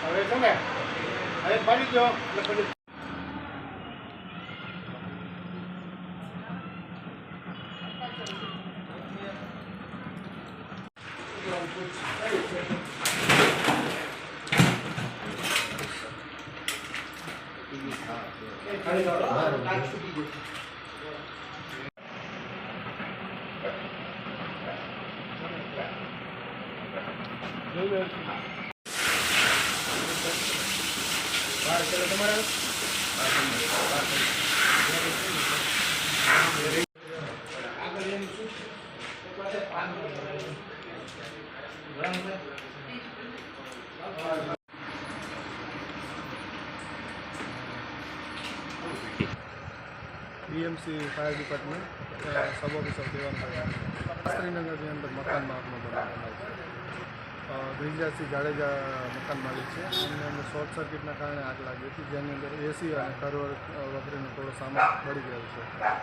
હવે તમે હવે પાડી દો એટલે પછી बीएमसी फायर डिपार्टमेंट सब ऑफिसर श्रीनगर अंदर मकान में आग बनाया ब्रिजराज सिंह जाडेजा मकान मालिक है अंदर शॉर्ट सर्किट कारण आग लगी थी जेनी अंदर एसी और कार वगैरह थोड़ा सामान बड़ी गया है।